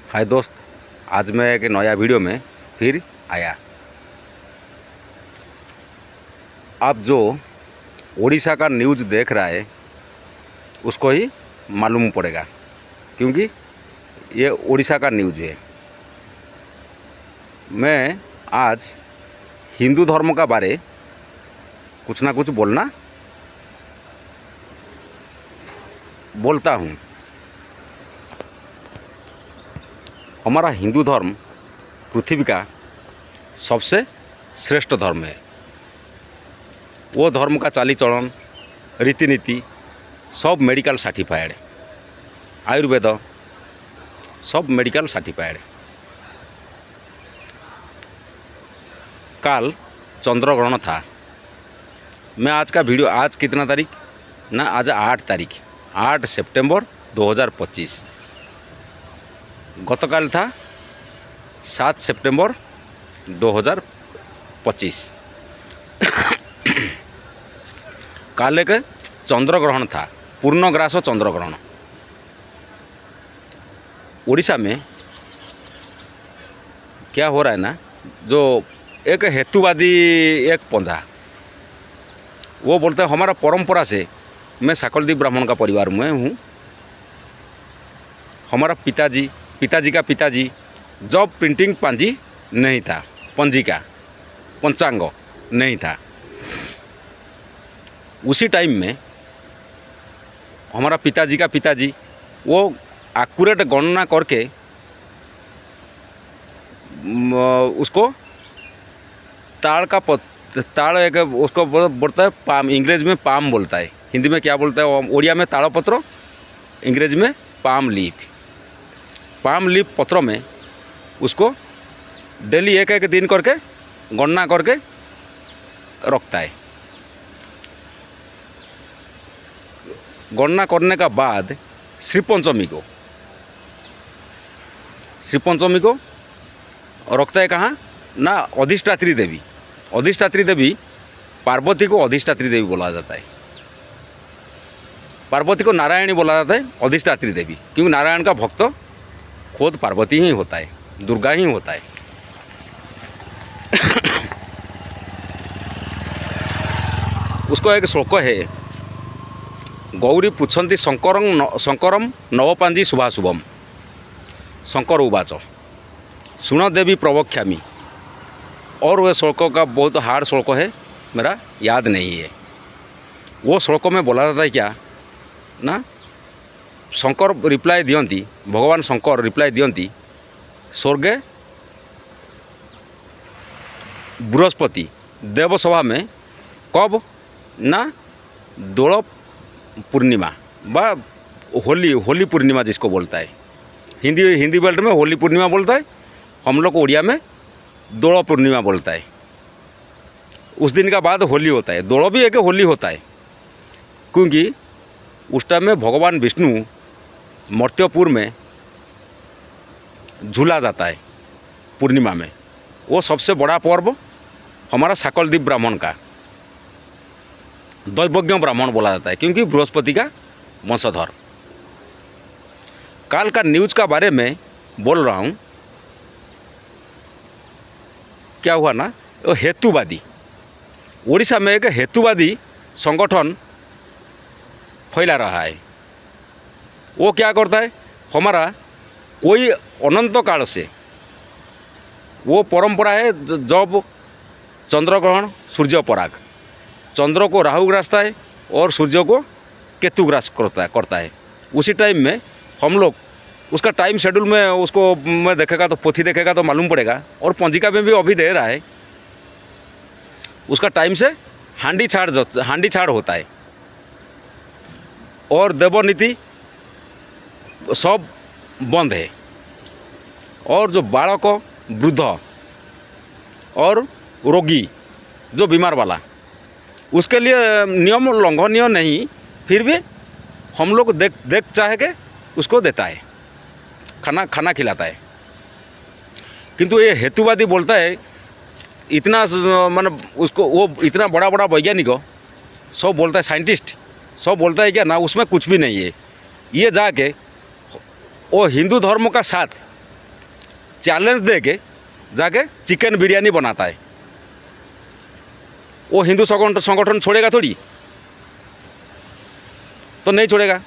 हाय दोस्त, आज मैं एक नया वीडियो में फिर आया। आप जो उड़ीसा का न्यूज़ देख रहा है उसको ही मालूम पड़ेगा, क्योंकि ये उड़ीसा का न्यूज़ है। मैं आज हिंदू धर्म का बारे कुछ ना कुछ बोलता हूँ। हमारा हिंदू धर्म पृथ्वी का सबसे श्रेष्ठ धर्म है। वो धर्म का चालीचलन, रीतिनीति सब मेडिकल सर्टिफाइड, आयुर्वेद सब मेडिकल सर्टिफाइड। कल चंद्र ग्रहण था। मैं आज का वीडियो, आज कितना तारीख ना, आज 8 तारीख, 8 सितंबर 2025। गतकाल था 7 सितंबर 2025। काल एक चंद्र ग्रहण था, पूर्णग्रास चंद्र ग्रहण। उड़ीसा में क्या हो रहा है ना, जो एक हेतुवादी एक पंजा, वो बोलते हैं हमारा परंपरा से, मैं साकलदीप ब्राह्मण का परिवार में हूँ। हमारा पिताजी का पिताजी जब प्रिंटिंग पांजी नहीं था, पंजिका पंचांग नहीं था, उसी टाइम में हमारा पिताजी का पिताजी वो एक्यूरेट गणना करके उसको ताड़ एक उसको बोलता है पाम, इंग्रेज में पाम बोलता है, हिंदी में क्या बोलता है, ओडिया में ताड़पत्र, इंग्रेज में पाम लीफ। पाम लीफ पत्रों में उसको डेली एक एक दिन करके गणना करके रखता है। गणना करने का बाद श्री पंचमी को रखता है कहाँ ना, अधिष्ठात्री देवी। अधिष्ठात्री देवी पार्वती को अधिष्ठात्री देवी बोला जाता है। पार्वती को नारायणी बोला जाता है, अधिष्ठात्री देवी, क्योंकि नारायण का भक्त खुद पार्वती ही होता है, दुर्गा ही होता है। उसको एक श्लोक है, गौरी पुछन्ति शंकरम नवपांजी शुभाशुभम। शंकर उवाच सुन देवी प्रवक्ष्यामि। और वह श्लोक का बहुत हार्ड श्लोक है, मेरा याद नहीं है। वो श्लोक में बोला जाता है क्या ना, शंकर रिप्लाई दियंती, भगवान शंकर रिप्लाई दियंती, स्वर्गे बृहस्पति देवसभा में कब ना, दोल पूर्णिमा बा होली पूर्णिमा जिसको बोलता है, हिंदी वर्ल्ड में होली पूर्णिमा बोलता है, हम लोग उड़िया में दोल पूर्णिमा बोलता है। उस दिन का बाद होली होता है, दोल भी एक होली होता है, क्योंकि उस टाइम में भगवान विष्णु मर्त्यपुर में झूला जाता है पूर्णिमा में। वो सबसे बड़ा पर्व हमारा साकलदीप ब्राह्मण का, दैवज्ञ ब्राह्मण बोला जाता है, क्योंकि बृहस्पति का वंशधर। काल का न्यूज़ का बारे में बोल रहा हूँ। क्या हुआ ना, वो हेतुवादी, उड़ीसा में एक हेतुवादी संगठन फैला रहा है। वो क्या करता है, हमारा कोई अनंत काल से वो परंपरा है, जब चंद्र ग्रहण, सूर्य पराग, चंद्र को राहु ग्रासता है और सूर्य को केतु ग्रास करता है। उसी टाइम में हम लोग उसका टाइम शेड्यूल में उसको मैं देखेगा तो, पोथी देखेगा तो मालूम पड़ेगा, और पंजिका में भी अभी दे रहा है। उसका टाइम से हांडी छाड़ होता है, और देवनीति सब बंद है। और जो बालक, वृद्ध और रोगी, जो बीमार वाला, उसके लिए नियम लंघनीय नहीं, फिर भी हम लोग देख चाहे के उसको देता है, खाना खिलाता है। किंतु ये हेतुवादी बोलता है, इतना मतलब उसको, वो इतना बड़ा वैज्ञानिक सब बोलता है, साइंटिस्ट सब बोलता है क्या ना, उसमें कुछ भी नहीं है। ये जाके वो हिंदू धर्म का साथ चैलेंज दे के जाके चिकन बिरयानी बनाता है। वो हिंदू संगठन छोड़ेगा थोड़ी, तो नहीं छोड़ेगा।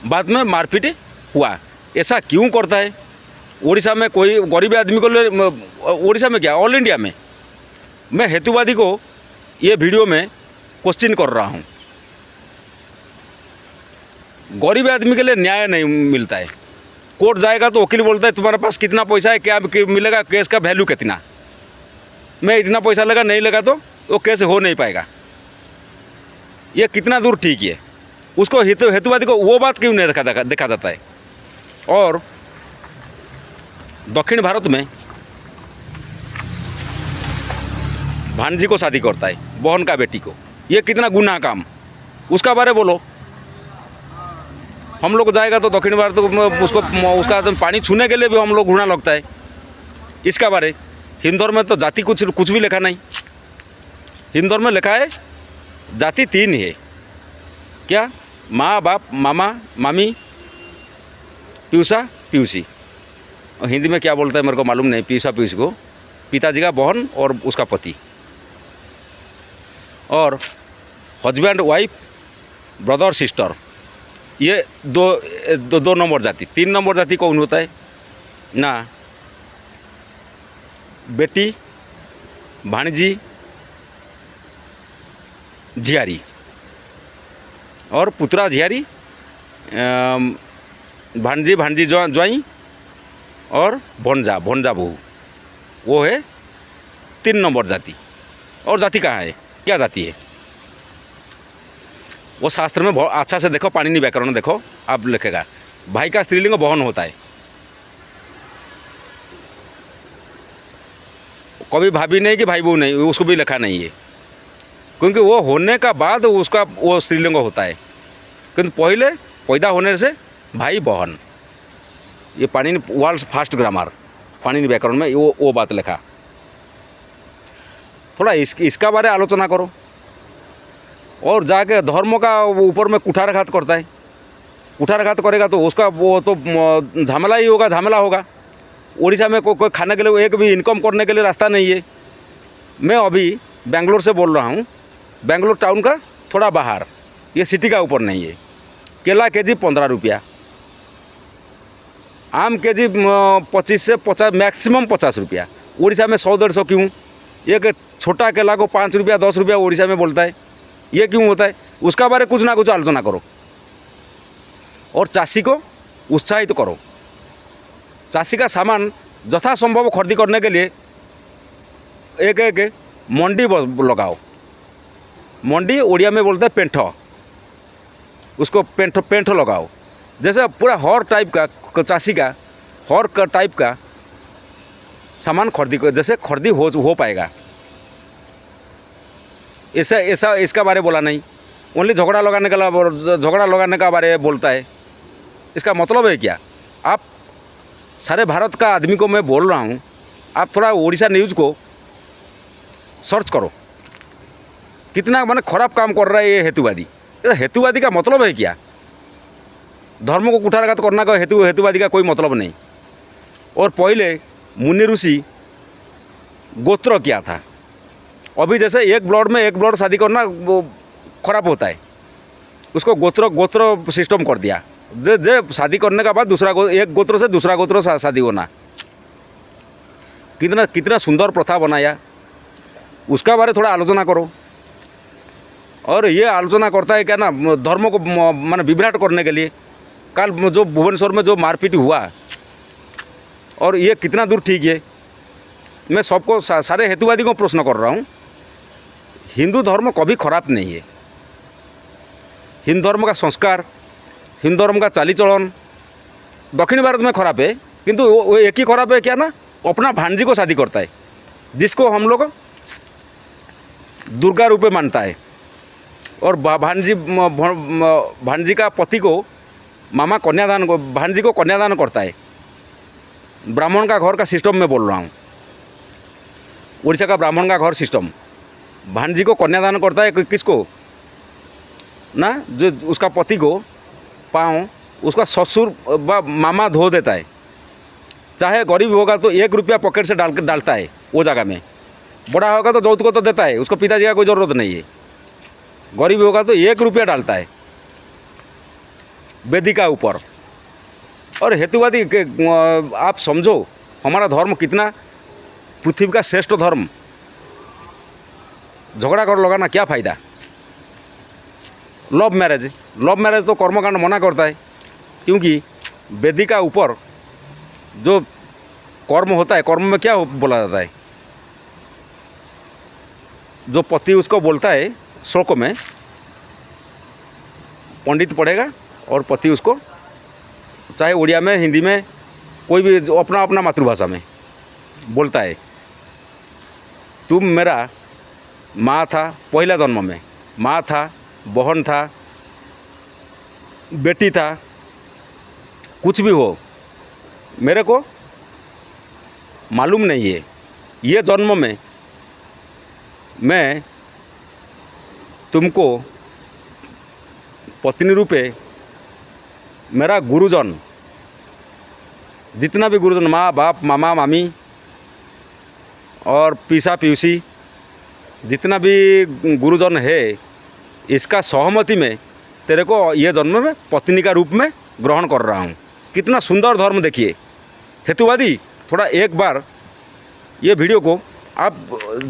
बाद में मारपीट हुआ। ऐसा क्यों करता है? उड़ीसा में कोई गरीब आदमी को उड़ीसा में क्या, ऑल इंडिया में मैं हेतुवादी को ये वीडियो में क्वेश्चन कर रहा हूँ। गरीब आदमी के लिए न्याय नहीं मिलता है। कोर्ट जाएगा तो वकील बोलता है तुम्हारे पास कितना पैसा है, क्या मिलेगा, केस का वैल्यू कितना, मैं इतना पैसा लगा, नहीं लगा तो वो केस हो नहीं पाएगा। ये कितना दूर ठीक है? उसको हेतुवादी को वो बात क्यों नहीं देखा जाता है? और दक्षिण भारत में भांजी को शादी करता है, बहन का बेटी को, ये कितना गुनाह काम, उसका बारे बोलो। हम लोग जाएगा तो दक्षिण भारत उसका पानी छूने के लिए भी हम लोग घृणा लगता है। इसका बारे हिंदू धर्म में तो जाति कुछ भी लिखा नहीं। हिंदू धर्म में लिखा है जाति 3 है, क्या, माँ बाप, मामा मामी, पियूसा पियूसी। और हिंदी में क्या बोलता है मेरे को मालूम नहीं। पियूसा पियूसी को पिताजी का बहन और उसका पति, और हस्बैंड वाइफ, ब्रदर सिस्टर, ये दो नंबर जाति। 3 नंबर जाति कौन होता है ना? बेटी, भाणजी, झियारी और पुत्रा झियारी, भाणजी ज्वाई और भंजा बहू, वो है 3 नंबर जाति। और जाति कहाँ है, क्या जाति है? वो शास्त्र में बहुत अच्छा से देखो, पाणिनि व्याकरण देखो, आप लिखेगा भाई का स्त्रीलिंग बहन होता है। कभी भाभी नहीं कि भाई बहू नहीं, उसको भी लिखा नहीं है, क्योंकि वो होने का बाद उसका वो स्त्रीलिंग होता है। किंतु पहले पैदा होने से भाई बहन। ये Panini world first grammar, Panini व्याकरण में वो बात लिखा। थोड़ा इसका बारे आलोचना करो। और जाके धर्म का ऊपर में कुठारघात करता है। कुठारघात करेगा तो उसका वो तो झमेला ही होगा, झमेला होगा। उड़ीसा में कोई खाने के लिए एक भी इनकम करने के लिए रास्ता नहीं है। मैं अभी बेंगलोर से बोल रहा हूँ, बेंगलोर टाउन का थोड़ा बाहर, ये सिटी का ऊपर नहीं है। केला केजी 15 रुपया, आम केजी 25 से 50, मैक्सिमम 50 रुपया। उड़ीसा में 100-150 क्यों? एक छोटा केला को 5 रुपया 10 रुपया उड़ीसा में बोलता है। ये क्यों होता है? उसका बारे कुछ ना कुछ आलोचना करो और चाषी को उत्साहित करो। चाषी का सामान यथासंभव खरीदी करने के लिए एक मंडी लगाओ। मंडी उड़िया में बोलते हैं पेंठ, उसको पेंठ लगाओ। जैसे पूरा हर टाइप का चाषी का हर टाइप का सामान जैसे खरीदी हो पाएगा। ऐसा इसका बारे बोला नहीं। ओनली झगड़ा लगाने का बारे बोलता है। इसका मतलब है क्या? आप सारे भारत का आदमी को मैं बोल रहा हूँ, आप थोड़ा उड़ीसा न्यूज़ को सर्च करो। कितना माने खराब काम कर रहा है ये हेतुवादी। हेतुवादी का मतलब है क्या? धर्म को कुठारघात करना का हेतुवादी का कोई मतलब नहीं। और पहले मुनि ऋषि गोत्र क्या था? अभी जैसे एक ब्लड शादी करना वो खराब होता है, उसको गोत्र सिस्टम कर दिया। जे शादी करने का बाद एक गोत्र से दूसरा गोत्र शादी होना, कितना सुंदर प्रथा बनाया। उसका बारे थोड़ा आलोचना करो। और ये आलोचना करता है क्या ना, धर्म को माने विभ्राट करने के लिए। कल जो भुवनेश्वर में जो मारपीट हुआ, और ये कितना दूर ठीक है? मैं सबको सारे हेतुवादी को प्रश्न कर रहा हूँ। हिंदू धर्म कभी खराब नहीं है। हिंदू धर्म का संस्कार, हिंदू धर्म का चालीचलन दक्षिण भारत में खराब है, किंतु वो एक ही खराब है क्या ना, अपना भांजी को शादी करता है, जिसको हम लोग दुर्गा रूप में मानता है। और भांजी का पति को मामा भांजी को कन्यादान करता है। ब्राह्मण का घर का सिस्टम में बोल रहा हूँ, उड़ीसा का ब्राह्मण का घर सिस्टम। भांजी को कन्यादान करता है किसको ना, जो उसका पति को पाँव उसका ससुर व मामा धो देता है। चाहे गरीब होगा तो 1 रुपया पॉकेट से डालता है वो जगह में, बड़ा होगा तो जौत को तो देता है, उसको पिताजी का कोई ज़रूरत नहीं है। गरीब होगा तो 1 रुपया डालता है वेदिका ऊपर। और हेतुवादी आप समझो हमारा धर्म कितना पृथ्वी का श्रेष्ठ धर्म। झगड़ा कर लगाना क्या फ़ायदा। लव मैरिज तो कर्मकांड मना करता है, क्योंकि वेदिका ऊपर जो कर्म होता है, कर्म में क्या बोला जाता है, जो पति उसको बोलता है श्लोक में, पंडित पढ़ेगा और पति उसको चाहे उड़िया में, हिंदी में, कोई भी जो अपना अपना मातृभाषा में बोलता है, तुम मेरा माँ था पहला जन्म में, माँ था, बहन था, बेटी था, कुछ भी हो, मेरे को मालूम नहीं है। ये जन्म में मैं तुमको पत्नी रूपे, मेरा गुरुजन, जितना भी गुरुजन, माँ बाप, मामा मामी और पीसा पीसी, जितना भी गुरुजन है, इसका सहमति में तेरे को ये जन्म में पत्नी का रूप में ग्रहण कर रहा हूँ। कितना सुंदर धर्म देखिए। हेतुवादी थोड़ा एक बार ये वीडियो को आप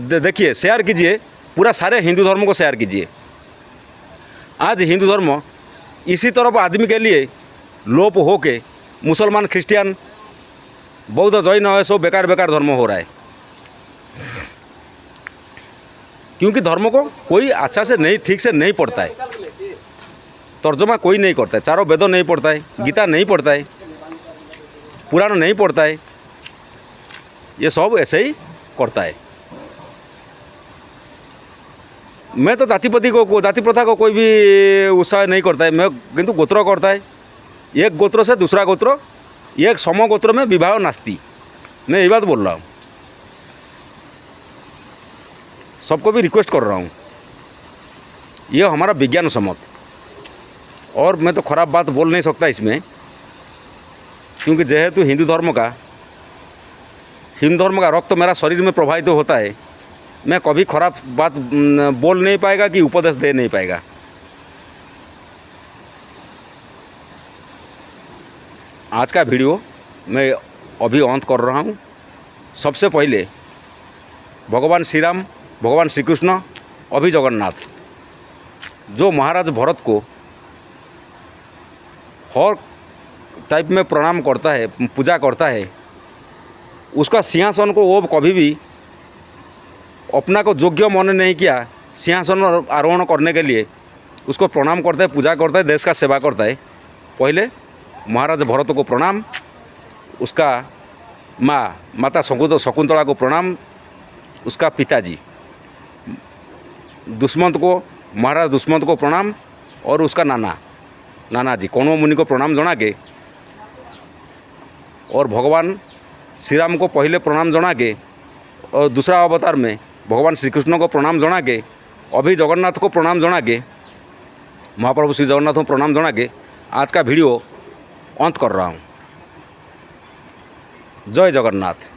देखिए, शेयर कीजिए, पूरा सारे हिंदू धर्म को शेयर कीजिए। आज हिंदू धर्म इसी तरफ आदमी के लिए लोप हो के मुसलमान, क्रिश्चियन, बौद्ध, जैन है सब बेकार धर्म हो रहा है, क्योंकि धर्म को कोई अच्छा से नहीं, ठीक से नहीं पढ़ता है, तर्जमा कोई नहीं करता है, चारों वेदों नहीं पढ़ता है, गीता नहीं पढ़ता है, पुराण नहीं पढ़ता है, ये सब ऐसे ही करता है। मैं तो जाति प्रथा को कोई भी उत्साह नहीं करता है, मैं किंतु गोत्र करता है। एक गोत्र से दूसरा गोत्र, एक सम गोत्र में विवाह नास्ती, मैं ये बात बोल रहा हूँ, सबको भी रिक्वेस्ट कर रहा हूँ, ये हमारा विज्ञान सम्मत। और मैं तो ख़राब बात बोल नहीं सकता इसमें, क्योंकि जेहेतु हिंदू धर्म का रक्त मेरा शरीर में प्रवाहित होता है, मैं कभी ख़राब बात बोल नहीं पाएगा कि उपदेश दे नहीं पाएगा। आज का वीडियो मैं अभी अंत कर रहा हूँ। सबसे पहले भगवान श्री राम, भगवान श्री कृष्ण, अभी जगन्नाथ, जो महाराज भरत को हर टाइप में प्रणाम करता है, पूजा करता है, उसका सिंहासन को वो कभी भी अपना को योग्य मन नहीं किया सिंहासन आरोहण करने के लिए, उसको प्रणाम करता है, पूजा करता है, देश का सेवा करता है। पहले महाराज भरत को प्रणाम, उसका माता शकुंतला को प्रणाम, उसका पिताजी दुष्मंत को, महाराज दुष्मंत को प्रणाम, और उसका नाना जी कौनव मुनि को प्रणाम जना के, और भगवान श्री राम को पहले प्रणाम जना के, और दूसरा अवतार में भगवान श्री कृष्ण को प्रणाम जना के, अभी जगन्नाथ को प्रणाम जना के, महाप्रभु श्री जगन्नाथ को प्रणाम जना के आज का वीडियो अंत कर रहा हूँ। जय जगन्नाथ।